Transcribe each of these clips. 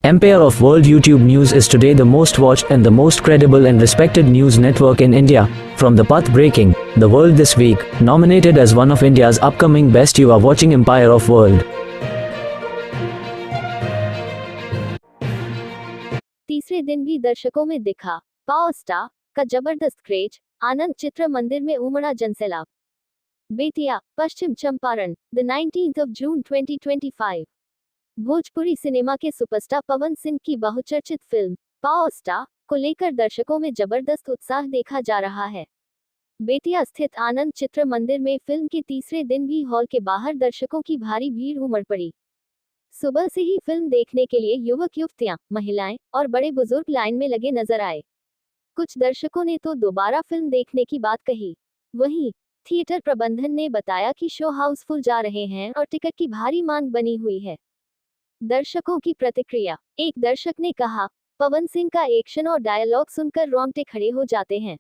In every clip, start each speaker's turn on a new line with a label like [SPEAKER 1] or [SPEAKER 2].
[SPEAKER 1] Empire of World YouTube News is today the most watched and the most credible and respected news network in India. From the path breaking, The World This Week, nominated as one of India's upcoming best, you are watching Empire of World.
[SPEAKER 2] तीसरे दिन भी दर्शकों में दिखा power star का जबरदस्त craze. आनंद चित्र मंदिर में उमड़ा जनसैलाब। Bettiah, Paschim Champaran, the 19th of June 2025। Bhojpuri cinema के सुपरस्टार पवन सिंह की बहुचर्चित फिल्म पावर स्टार को लेकर दर्शकों में जबरदस्त उत्साह देखा जा रहा है। बेतिया स्थित आनंद चित्र मंदिर में फिल्म के तीसरे दिन भी हॉल के बाहर दर्शकों की भारी भीड़ उमड़ पड़ी। सुबह से ही फिल्म देखने के लिए युवक युवतियां, महिलाएं और बड़े बुजुर्ग लाइन में लगे नजर आए। कुछ दर्शकों ने तो दोबारा फिल्म देखने की बात कही। वहीं थिएटर प्रबंधन ने बताया कि शो हाउसफुल जा रहे हैं और टिकट की भारी मांग बनी हुई है। दर्शकों की प्रतिक्रिया। एक दर्शक ने कहा, पवन सिंह का एक्शन और डायलॉग सुनकर रोंगटे खड़े हो जाते हैं।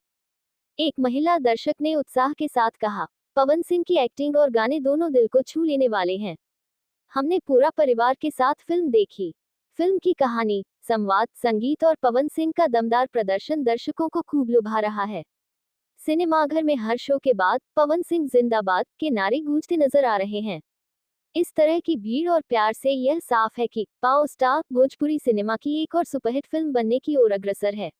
[SPEAKER 2] एक महिला दर्शक ने उत्साह के साथ कहा, पवन सिंह की एक्टिंग और गाने दोनों दिल को छू लेने वाले हैं। हमने पूरा परिवार के साथ फिल्म देखी। फिल्म की कहानी, संवाद, संगीत और पवन सिंह का दमदार प्रदर्शन दर्शकों को खूब लुभा रहा है। सिनेमाघर में हर शो के बाद पवन सिंह जिंदाबाद के नारे गूंजते नजर आ रहे हैं। इस तरह की भीड़ और प्यार से यह साफ है कि पावर स्टार भोजपुरी सिनेमा की एक और सुपरहिट फिल्म बनने की ओर अग्रसर है।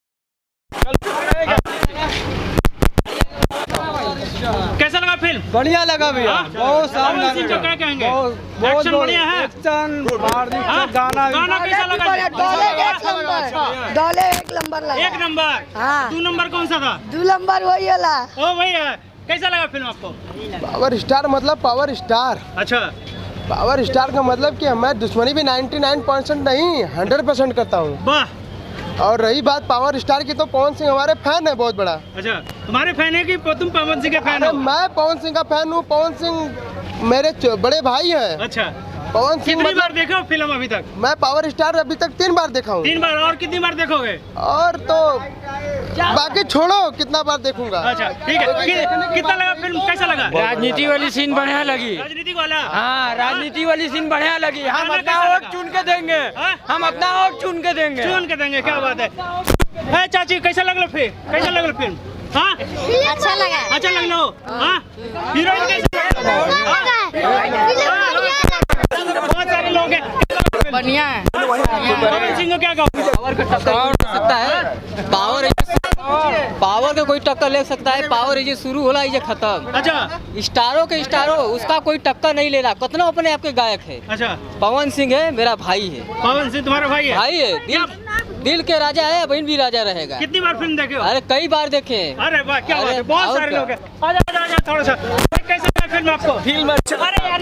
[SPEAKER 3] कैसा लगा फिल्म?
[SPEAKER 4] बढ़िया लगा भैया, बहुत शानदार।
[SPEAKER 3] क्या कहेंगे?
[SPEAKER 4] एक्शन
[SPEAKER 3] बढ़िया है।
[SPEAKER 4] एक्शन, गाना
[SPEAKER 3] कैसा लगा?
[SPEAKER 5] डोले एक नंबर लगा।
[SPEAKER 3] एक नंबर।
[SPEAKER 5] हाँ।
[SPEAKER 3] 2 नंबर कौन सा था?
[SPEAKER 5] 2 नंबर वही वाला।
[SPEAKER 3] ओ वही है। कैसा लगा फिल्म आपको?
[SPEAKER 4] पावर स्टार मतलब पावर स्टार।
[SPEAKER 3] अच्छा,
[SPEAKER 4] पावर स्टार का मतलब कि मैं दुश्मनी भी 99% नहीं 100% करता हूँ।
[SPEAKER 3] वाह।
[SPEAKER 4] और रही बात पावर स्टार की, तो पवन सिंह हमारे फैन है बहुत बड़ा।
[SPEAKER 3] अच्छा, तुम्हारे फैन है कि तुम पवन सिंह के फैन हो?
[SPEAKER 4] मैं पवन सिंह का फैन हूँ। पवन सिंह मेरे बड़े भाई हैं।
[SPEAKER 3] अच्छा,
[SPEAKER 4] पवन सिंह
[SPEAKER 3] कितनी बार
[SPEAKER 4] मतलब
[SPEAKER 3] देखो फिल्म अभी तक?
[SPEAKER 4] मैं पावर स्टार अभी तक 3 बार देखा हूँ।
[SPEAKER 3] 3 बार। और कितनी बार देखोगे?
[SPEAKER 4] और तो बाकी छोड़ो कितना बार देखूंगा।
[SPEAKER 3] अच्छा, ठीक है। कितना लगा फिल्म? कैसा लगा?
[SPEAKER 6] राजनीति वाली सीन बढ़िया लगी।
[SPEAKER 3] राजनीतिक वाला?
[SPEAKER 6] हाँ, राजनीति वाली सीन बढ़िया लगी। हम
[SPEAKER 3] गाना
[SPEAKER 6] अपना
[SPEAKER 3] कैसा
[SPEAKER 6] वोट
[SPEAKER 3] लगा?
[SPEAKER 6] चुन के देंगे।
[SPEAKER 3] हाँ?
[SPEAKER 6] हम अपना वोट चुन के देंगे।
[SPEAKER 3] चुन के देंगे। क्या बात है चाची, कैसा लगल फिल्म? कैसा लगल फिल्म? हाँ,
[SPEAKER 2] अच्छा लगा।
[SPEAKER 3] अच्छा लगल हो? हाँ, हीरोइन कैसा बहुत सारे लोग हैं।
[SPEAKER 6] बढ़िया है।
[SPEAKER 3] पवन सिंह को क्या कहोगे?
[SPEAKER 6] सकता है पावर का कोई टक्कर ले सकता है। पावर ये शुरू होला ये खत्म।
[SPEAKER 3] अच्छा,
[SPEAKER 6] स्टारों उसका कोई टक्कर नहीं ले रहा। कितना अपने आपके गायक है।
[SPEAKER 3] अच्छा,
[SPEAKER 6] पवन सिंह है, मेरा भाई है।
[SPEAKER 3] पवन सिंह तुम्हारा भाई है?
[SPEAKER 6] भाई है, दिल के राजा है, बहन भी राजा रहेगा।
[SPEAKER 3] कितनी बार फिल्म देखे हो?
[SPEAKER 6] अरे कई बार देखे हैं।
[SPEAKER 3] अरे वाह, क्या बात है। बहुत
[SPEAKER 6] और
[SPEAKER 3] सारे
[SPEAKER 6] क्या?
[SPEAKER 3] लोग हैं। आजा थोड़ा सा। कैसा लगा फिल्म आपको?
[SPEAKER 6] फिल्म
[SPEAKER 3] अरे यार